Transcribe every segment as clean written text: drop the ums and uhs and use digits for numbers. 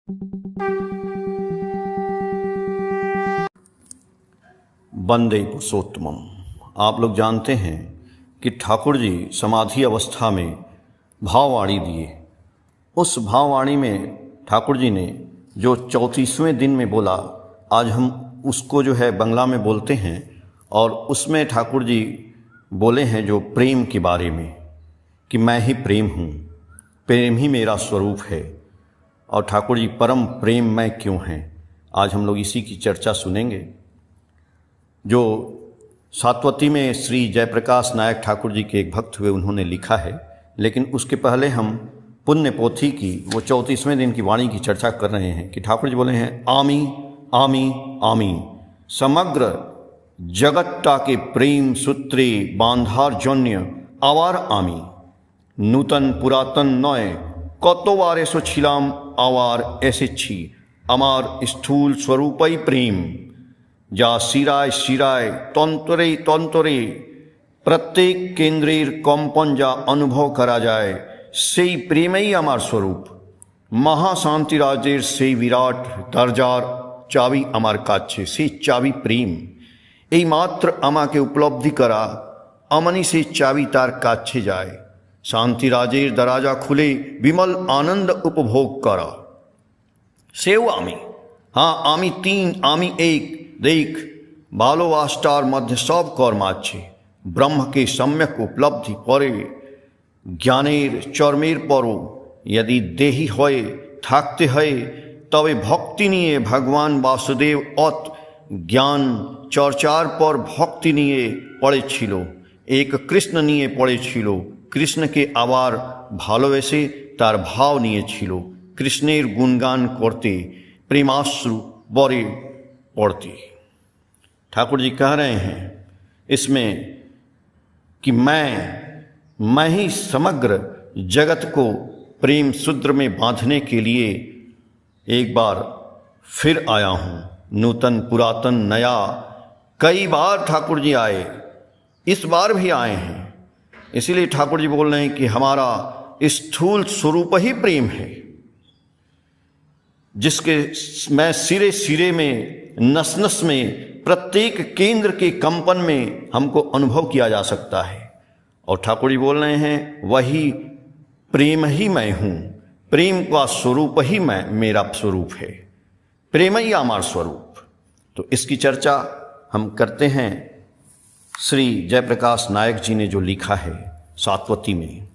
वंदे पुरुषोत्तमम। आप लोग जानते हैं कि ठाकुर जी समाधि अवस्था में भाववाणी दिए। उस भाववाणी में ठाकुर जी ने जो 34वें दिन में बोला, आज हम उसको जो है बंगला में बोलते हैं, और उसमें ठाकुर जी बोले हैं जो प्रेम के बारे में कि मैं ही प्रेम हूँ, प्रेम ही मेरा स्वरूप है। और ठाकुर जी परम प्रेम मैं क्यों हैं, आज हम लोग इसी की चर्चा सुनेंगे। जो सातवती में श्री जयप्रकाश नायक ठाकुर जी के एक भक्त हुए, उन्होंने लिखा है, लेकिन उसके पहले हम पुण्य पोथी की वो 34वें दिन की वाणी की चर्चा कर रहे हैं कि ठाकुर जी बोले हैं, आमी आमी आमी समग्र जगत्ता के प्रेम सूत्रे बांधार जन्य आवार आमी नूतन पुरातन नय कतोबार एसो छिलाम आवार ऐसे छी अमार स्थूल स्वरूपई प्रेम जा शिराय शिराय तंतरे तंतरे प्रत्येक केंद्रेर कम्पन जा अनुभव करा जाए सेई प्रेमई आमार स्वरूप महाशांतिराजेर सेई विराट दरजार चाबी आमार काछे सेई चाबी प्रेम এই মাত্র আমাকে উপলব্ধি করা আমানি সেই চাবি তার কাছে যায় শান্তিরাজের দরজা খুলে বিমল আনন্দ উপভোগ করা সেও আমি হ্যাঁ আমি তিন আমি এক দেখ ভালোবাসার মধ্যে সব কর্ম আছে ব্রহ্মকে সম্যক উপলব্ধি করে জ্ঞানের চর্মের পরও यदि দেহি হয়ে থাকতে হয় তবে ভক্তি নিয়ে ভগবান বাসুদেব অত ज्ञान चर्चार पर भक्ति निये पड़ेछिलो एक कृष्ण निये पड़ेछिलो कृष्ण के आबार भालोबेसे तार भाव नियेछिलो कृष्णेर गुणगान करते प्रेमाश्रु बरे पड़ते। ठाकुर जी कह रहे हैं इसमें कि मैं ही समग्र जगत को प्रेम सूत्र में बांधने के लिए एक बार फिर आया हूँ। नूतन पुरातन नया कई बार ठाकुर जी आए, इस बार भी आए हैं। इसीलिए ठाकुर जी बोल रहे हैं कि हमारा स्थूल स्वरूप ही प्रेम है, जिसके मैं सिरे सिरे में नस नस में प्रत्येक केंद्र के कंपन में हमको अनुभव किया जा सकता है। और ठाकुर जी बोल रहे हैं वही प्रेम ही मैं हूँ, प्रेम का स्वरूप ही मैं मेरा स्वरूप है, प्रेम ही हमारा स्वरूप। तो इसकी चर्चा हम करते हैं। श्री जयप्रकाश नायक जी ने जो लिखा है सातवती में,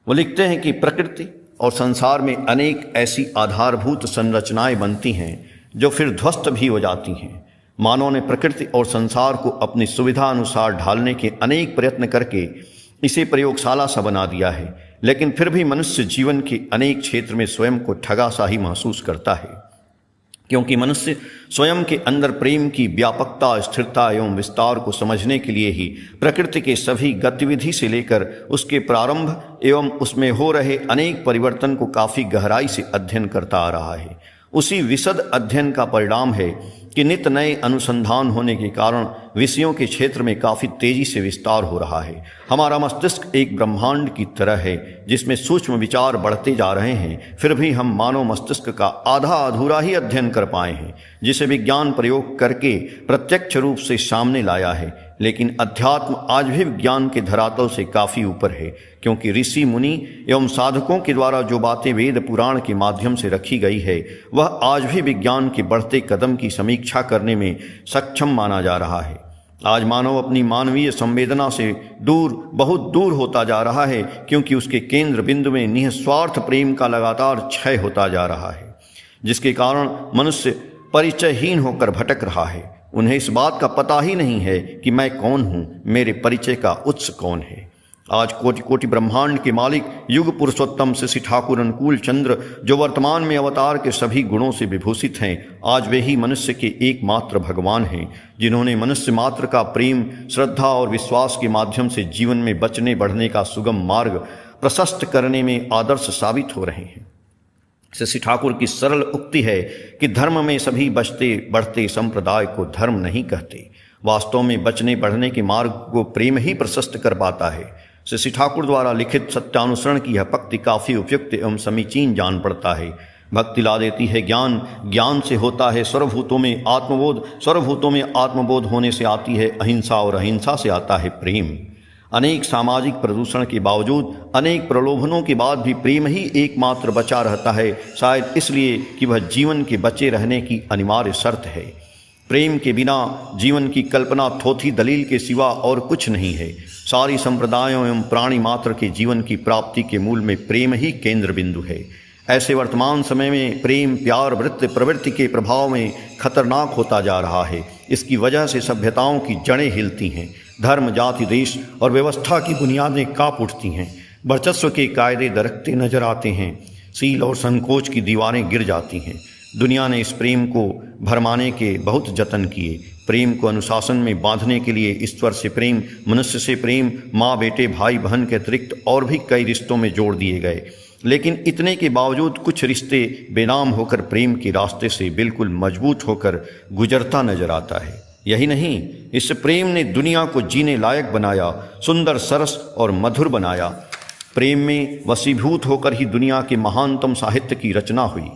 वो लिखते हैं कि प्रकृति और संसार में अनेक ऐसी आधारभूत संरचनाएं बनती हैं जो फिर ध्वस्त भी हो जाती हैं। मानव ने प्रकृति और संसार को अपनी सुविधा अनुसार ढालने के अनेक प्रयत्न करके इसे प्रयोगशाला सा बना दिया है, लेकिन फिर भी मनुष्य जीवन के अनेक क्षेत्र में स्वयं को ठगा सा ही महसूस करता है, क्योंकि मनुष्य स्वयं के अंदर प्रेम की व्यापकता स्थिरता एवं विस्तार को समझने के लिए ही प्रकृति के सभी गतिविधि से लेकर उसके प्रारंभ एवं उसमें हो रहे अनेक परिवर्तन को काफ़ी गहराई से अध्ययन करता आ रहा है। उसी विशद अध्ययन का परिणाम है कि नित नए अनुसंधान होने के कारण विषयों के क्षेत्र में काफ़ी तेजी से विस्तार हो रहा है। हमारा मस्तिष्क एक ब्रह्मांड की तरह है जिसमें सूक्ष्म विचार बढ़ते जा रहे हैं, फिर भी हम मानव मस्तिष्क का आधा अधूरा ही अध्ययन कर पाए हैं, जिसे विज्ञान प्रयोग करके प्रत्यक्ष रूप से सामने लाया है। लेकिन अध्यात्म आज भी विज्ञान के धरातल से काफ़ी ऊपर है, क्योंकि ऋषि मुनि एवं साधकों के द्वारा जो बातें वेद पुराण के माध्यम से रखी गई है वह आज भी विज्ञान के बढ़ते कदम की समीक्षा करने में सक्षम माना जा रहा है। आज मानव अपनी मानवीय संवेदना से दूर, बहुत दूर होता जा रहा है, क्योंकि उसके केंद्र बिंदु में निस्वार्थ प्रेम का लगातार क्षय होता जा रहा है, जिसके कारण मनुष्य परिचयहीन होकर भटक रहा है। उन्हें इस बात का पता ही नहीं है कि मैं कौन हूँ, मेरे परिचय का उत्स कौन है। आज कोटि कोटि ब्रह्मांड के मालिक युग पुरुषोत्तम श्री ठाकुर अनुकूल चंद्र, जो वर्तमान में अवतार के सभी गुणों से विभूषित हैं, आज वे ही मनुष्य के एकमात्र भगवान हैं, जिन्होंने मनुष्य मात्र का प्रेम, श्रद्धा और विश्वास के माध्यम से जीवन में बचने बढ़ने का सुगम मार्ग प्रशस्त करने में आदर्श साबित हो रहे हैं। श्री ठाकुर की सरल उक्ति है कि धर्म में सभी बचते बढ़ते संप्रदाय को धर्म नहीं कहते। वास्तव में बचने बढ़ने के मार्ग को प्रेम ही प्रशस्त कर पाता है। श्री ठाकुर द्वारा लिखित सत्यानुसरण की यह पंक्ति काफ़ी उपयुक्त एवं समीचीन जान पड़ता है। भक्ति ला देती है ज्ञान, ज्ञान से होता है सर्वभूतों में आत्मबोध, सर्वभूतों में आत्मबोध होने से आती है अहिंसा और अहिंसा से आता है प्रेम। अनेक सामाजिक प्रदूषण के बावजूद, अनेक प्रलोभनों के बाद भी प्रेम ही एकमात्र बचा रहता है, शायद इसलिए कि वह जीवन के बचे रहने की अनिवार्य शर्त है। प्रेम के बिना जीवन की कल्पना थोथी दलील के सिवा और कुछ नहीं है। सारी संप्रदायों एवं प्राणी मात्र के जीवन की प्राप्ति के मूल में प्रेम ही केंद्र बिंदु है। ऐसे वर्तमान समय में प्रेम प्यार वृत्ति प्रवृत्ति के प्रभाव में खतरनाक होता जा रहा है। इसकी वजह से सभ्यताओं की जड़ें हिलती हैं, धर्म जाति देश और व्यवस्था की बुनियादें कांप उठती हैं, वर्चस्व के कायदे दरकते नजर आते हैं, सील और संकोच की दीवारें गिर जाती हैं। दुनिया ने इस प्रेम को भरमाने के बहुत जतन किए। प्रेम को अनुशासन में बांधने के लिए ईश्वर से प्रेम, मनुष्य से प्रेम, माँ बेटे भाई बहन के अतिरिक्त और भी कई रिश्तों में जोड़ दिए गए। लेकिन इतने के बावजूद कुछ रिश्ते बेनाम होकर प्रेम के रास्ते से बिल्कुल मजबूत होकर गुजरता नजर आता है। यही नहीं, इस प्रेम ने दुनिया को जीने लायक बनाया, सुंदर सरस और मधुर बनाया। प्रेम में वशीभूत होकर ही दुनिया के महानतम साहित्य की रचना हुई,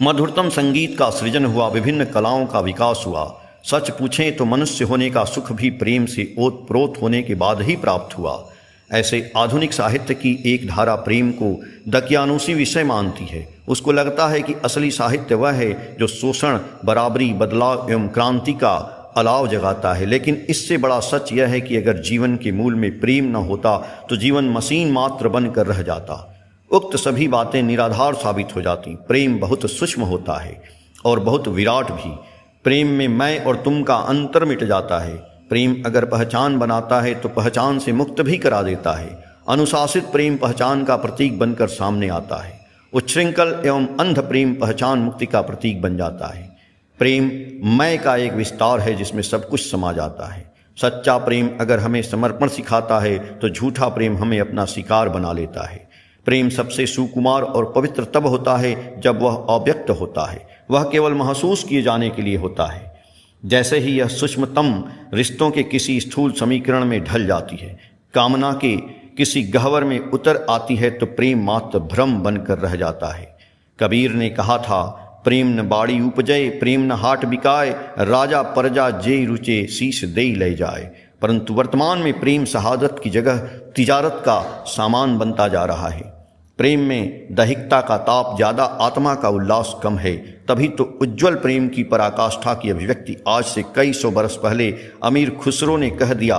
मधुरतम संगीत का सृजन हुआ, विभिन्न कलाओं का विकास हुआ। सच पूछें तो मनुष्य होने का सुख भी प्रेम से ओतप्रोत होने के बाद ही प्राप्त हुआ। ऐसे आधुनिक साहित्य की एक धारा प्रेम को दकियानुसी विषय मानती है। उसको लगता है कि असली साहित्य वह है जो शोषण, बराबरी, बदलाव एवं क्रांति का अलाव जगाता है। लेकिन इससे बड़ा सच यह है कि अगर जीवन के मूल में प्रेम न होता तो जीवन मशीन मात्र बनकर रह जाता। उक्त सभी बातें निराधार साबित हो जाती। प्रेम बहुत सूक्ष्म होता है और बहुत विराट भी। प्रेम में मैं और तुम का अंतर मिट जाता है। प्रेम अगर पहचान बनाता है तो पहचान से मुक्त भी करा देता है। अनुशासित प्रेम पहचान का प्रतीक बनकर सामने आता है। उच्छृंखल एवं अंध प्रेम पहचान मुक्ति का प्रतीक बन जाता है। प्रेम मैं का एक विस्तार है जिसमें सब कुछ समा जाता है। सच्चा प्रेम अगर हमें समर्पण सिखाता है तो झूठा प्रेम हमें अपना शिकार बना लेता है। प्रेम सबसे सुकुमार और पवित्र तब होता है जब वह अव्यक्त होता है, वह केवल महसूस किए जाने के लिए होता है। जैसे ही यह सूक्ष्मतम रिश्तों के किसी स्थूल समीकरण में ढल जाती है, कामना के किसी गह्वर में उतर आती है, तो प्रेम मात्र भ्रम बनकर रह जाता है। कबीर ने कहा था, प्रेम न बाड़ी उपजय, प्रेम न हाट बिकाए, राजा प्रजा जे रुचे, शीश दे ले जाए। परंतु वर्तमान में प्रेम शहादत की जगह तिजारत का सामान बनता जा रहा है। प्रेम में दैहिकता का ताप ज़्यादा, आत्मा का उल्लास कम है। तभी तो उज्ज्वल प्रेम की पराकाष्ठा की अभिव्यक्ति आज से कई सौ बरस पहले अमीर खुसरो ने कह दिया,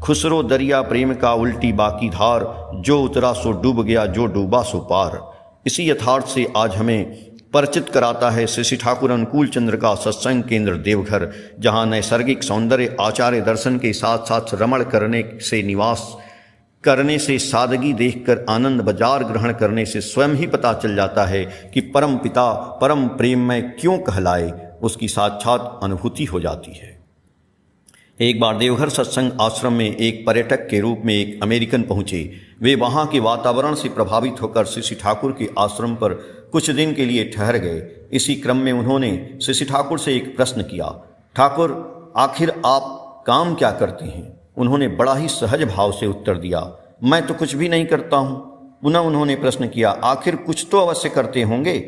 खुसरो दरिया प्रेम का उल्टी बाकी धार, जो उतरा सो डूब गया, जो डूबा सो पार। इसी यथार्थ से आज हमें परिचित कराता है श्री ठाकुर अनुकूल चंद्र का सत्संग केंद्र देवघर, जहाँ नैसर्गिक सौंदर्य, आचार्य दर्शन के साथ साथ रमण करने से, निवास करने से, सादगी देखकर आनंद बाजार ग्रहण करने से स्वयं ही पता चल जाता है कि परम पिता परम प्रेम में क्यों कहलाए, उसकी साक्षात अनुभूति हो जाती है। एक बार देवघर सत्संग आश्रम में एक पर्यटक के रूप में एक अमेरिकन पहुंचे। वे वहां के वातावरण से प्रभावित होकर श्री ठाकुर के आश्रम पर कुछ दिन के लिए ठहर गए। इसी क्रम में उन्होंने श्री ठाकुर से एक प्रश्न किया, ठाकुर आखिर आप काम क्या करते हैं? उन्होंने बड़ा ही सहज भाव से उत्तर दिया, मैं तो कुछ भी नहीं करता हूँ। पुनः उन्होंने प्रश्न किया, आखिर कुछ तो अवश्य करते होंगे।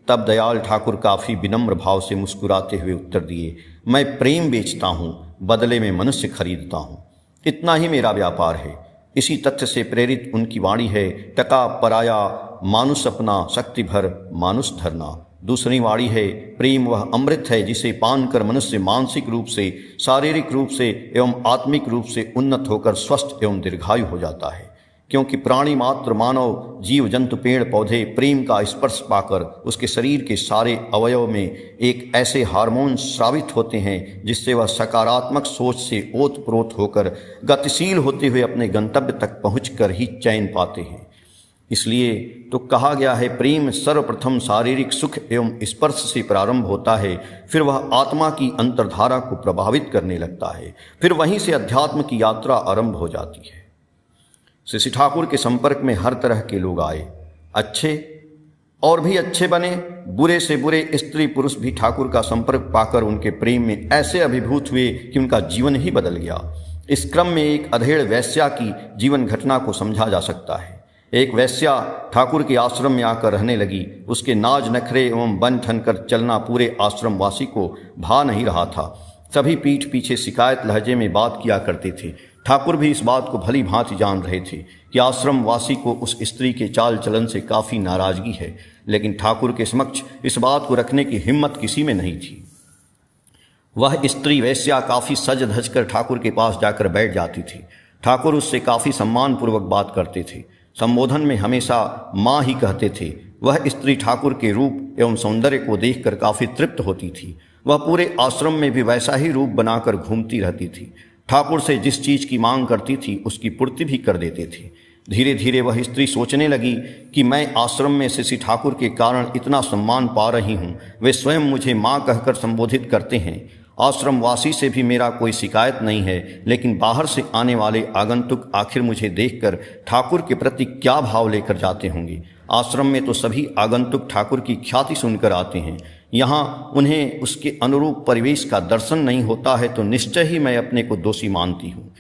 तब दयाल ठाकुर काफ़ी विनम्र भाव से मुस्कुराते हुए उत्तर दिए, मैं प्रेम बेचता हूँ, बदले में मनुष्य खरीदता हूँ। इतना ही मेरा व्यापार है। इसी तथ्य से प्रेरित उनकी वाणी है, टका पराया मानुष अपना, शक्ति भर मानुष धरना। दूसरी वाणी है, प्रेम वह अमृत है जिसे पान कर मनुष्य मानसिक रूप से, शारीरिक रूप से एवं आत्मिक रूप से उन्नत होकर स्वस्थ एवं दीर्घायु हो जाता है। क्योंकि प्राणी मात्र, मानव, जीव जंतु, पेड़ पौधे प्रेम का स्पर्श पाकर उसके शरीर के सारे अवयव में एक ऐसे हार्मोन स्रावित होते हैं जिससे वह सकारात्मक सोच से ओतप्रोत होकर गतिशील होते हुए अपने गंतव्य तक पहुंचकर ही चैन पाते हैं। इसलिए तो कहा गया है, प्रेम सर्वप्रथम शारीरिक सुख एवं स्पर्श से प्रारंभ होता है, फिर वह आत्मा की अंतर्धारा को प्रभावित करने लगता है, फिर वहीं से अध्यात्म की यात्रा आरंभ हो जाती है। श्री ठाकुर के संपर्क में हर तरह के लोग आए, अच्छे और भी अच्छे बने, बुरे से बुरे स्त्री पुरुष भी ठाकुर का संपर्क पाकर उनके प्रेम में ऐसे अभिभूत हुए कि उनका जीवन ही बदल गया। इस क्रम में एक अधेड़ वैश्या की जीवन घटना को समझा जा सकता है। एक वैश्या ठाकुर के आश्रम में आकर रहने लगी। उसके नाज नखरे एवं बन ठन कर चलना पूरे आश्रमवासी को भा नहीं रहा था। सभी पीठ पीछे शिकायत लहजे में बात किया करते थे। ठाकुर भी इस बात को भली भांति जान रहे थे कि आश्रमवासी को उस स्त्री के चाल चलन से काफ़ी नाराज़गी है, लेकिन ठाकुर के समक्ष इस बात को रखने की हिम्मत किसी में नहीं थी। वह स्त्री वैश्या काफ़ी सज धज कर ठाकुर के पास जाकर बैठ जाती थी। ठाकुर उससे काफ़ी सम्मानपूर्वक बात करते थे। संबोधन में हमेशा माँ ही कहते थे। वह स्त्री ठाकुर के रूप एवं सौंदर्य को देखकर काफ़ी तृप्त होती थी। वह पूरे आश्रम में भी वैसा ही रूप बनाकर घूमती रहती थी। ठाकुर से जिस चीज़ की मांग करती थी उसकी पूर्ति भी कर देते थे। धीरे धीरे वह स्त्री सोचने लगी कि मैं आश्रम में श्री ठाकुर के कारण इतना सम्मान पा रही हूँ। वे स्वयं मुझे माँ कहकर संबोधित करते हैं। आश्रमवासी से भी मेरा कोई शिकायत नहीं है, लेकिन बाहर से आने वाले आगंतुक आखिर मुझे देखकर ठाकुर के प्रति क्या भाव लेकर जाते होंगे। आश्रम में तो सभी आगंतुक ठाकुर की ख्याति सुनकर आते हैं। यहाँ उन्हें उसके अनुरूप परिवेश का दर्शन नहीं होता है तो निश्चय ही मैं अपने को दोषी मानती हूँ।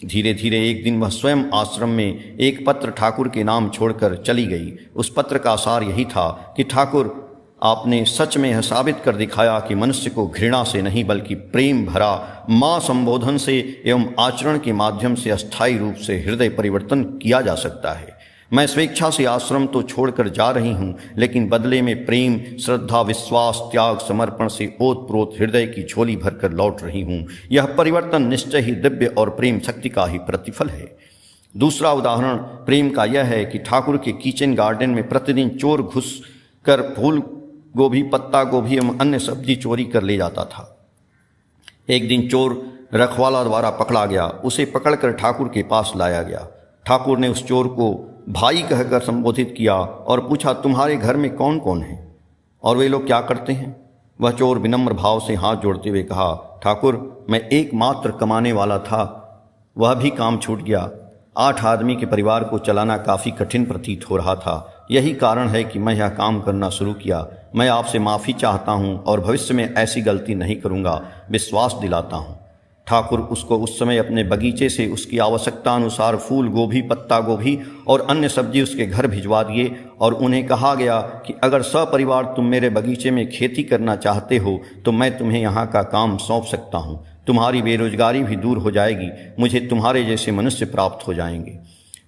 धीरे धीरे एक दिन वह स्वयं आश्रम में एक पत्र ठाकुर के नाम छोड़कर चली गई। उस पत्र का सार यही था कि ठाकुर, आपने सच में यह साबित कर दिखाया कि मनुष्य को घृणा से नहीं बल्कि प्रेम भरा माँ संबोधन से एवं आचरण के माध्यम से अस्थायी रूप से हृदय परिवर्तन किया जा सकता है। मैं स्वेच्छा से आश्रम तो छोड़कर जा रही हूँ, लेकिन बदले में प्रेम, श्रद्धा, विश्वास, त्याग, समर्पण से ओतप्रोत हृदय की झोली भरकर लौट रही हूँ। यह परिवर्तन निश्चय ही दिव्य और प्रेम शक्ति का ही प्रतिफल है। दूसरा उदाहरण प्रेम का यह है कि ठाकुर के किचन गार्डन में प्रतिदिन चोर घुस कर फूल गोभी, पत्ता गोभी एवं अन्य सब्जी चोरी कर ले जाता था। एक दिन चोर रखवाला द्वारा पकड़ा गया। उसे पकड़कर ठाकुर के पास लाया गया। ठाकुर ने उस चोर को भाई कहकर संबोधित किया और पूछा, तुम्हारे घर में कौन कौन है और वे लोग क्या करते हैं? वह चोर विनम्र भाव से हाथ जोड़ते हुए कहा, ठाकुर, मैं एकमात्र कमाने वाला था, वह भी काम छूट गया। 8 आदमी के परिवार को चलाना काफ़ी कठिन प्रतीत हो रहा था। यही कारण है कि मैं यह काम करना शुरू किया। मैं आपसे माफ़ी चाहता हूँ और भविष्य में ऐसी गलती नहीं करूँगा, विश्वास दिलाता हूँ। ठाकुर उसको उस समय अपने बगीचे से उसकी आवश्यकता अनुसार फूल गोभी, पत्ता गोभी और अन्य सब्जी उसके घर भिजवा दिए और उन्हें कहा गया कि अगर सपरिवार तुम मेरे बगीचे में खेती करना चाहते हो तो मैं तुम्हें यहाँ का काम सौंप सकता हूँ। तुम्हारी बेरोजगारी भी दूर हो जाएगी। मुझे तुम्हारे जैसे मनुष्य प्राप्त हो जाएंगे।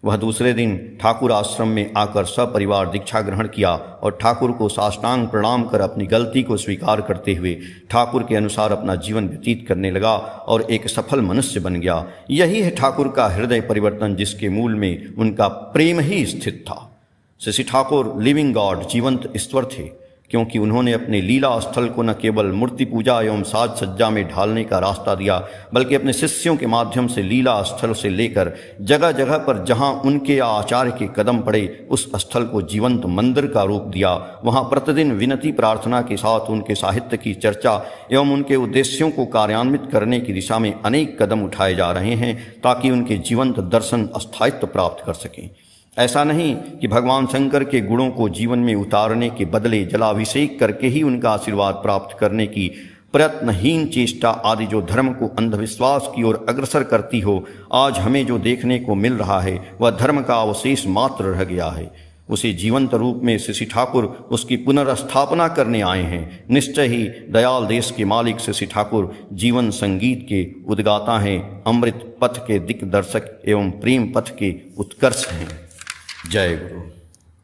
वह दूसरे दिन ठाकुर आश्रम में आकर सपरिवार दीक्षा ग्रहण किया और ठाकुर को साष्टांग प्रणाम कर अपनी गलती को स्वीकार करते हुए ठाकुर के अनुसार अपना जीवन व्यतीत करने लगा और एक सफल मनुष्य बन गया। यही है ठाकुर का हृदय परिवर्तन, जिसके मूल में उनका प्रेम ही स्थित था। श्री ठाकुर लिविंग गॉड, जीवंत ईश्वर थे, क्योंकि उन्होंने अपने लीला स्थल को न केवल मूर्ति पूजा एवं साज सज्जा में ढालने का रास्ता दिया, बल्कि अपने शिष्यों के माध्यम से लीला स्थल से लेकर जगह जगह पर जहां उनके या आचार्य के कदम पड़े, उस स्थल को जीवंत मंदिर का रूप दिया। वहां प्रतिदिन विनती प्रार्थना के साथ उनके साहित्य की चर्चा एवं उनके उद्देश्यों को कार्यान्वित करने की दिशा में अनेक कदम उठाए जा रहे हैं, ताकि उनके जीवंत दर्शन स्थायित्व प्राप्त कर सकें। ऐसा नहीं कि भगवान शंकर के गुणों को जीवन में उतारने के बदले जलाभिषेक करके ही उनका आशीर्वाद प्राप्त करने की प्रयत्नहीन चेष्टा आदि जो धर्म को अंधविश्वास की ओर अग्रसर करती हो, आज हमें जो देखने को मिल रहा है वह धर्म का अवशेष मात्र रह गया है। उसे जीवंत रूप में श्री ठाकुर उसकी पुनर्स्थापना करने आए हैं। निश्चय ही दयाल देश के मालिक श्री ठाकुर जीवन संगीत के उद्गाता हैं, अमृत पथ के दिग्दर्शक एवं प्रेम पथ के उत्कर्ष हैं। जय गुरु।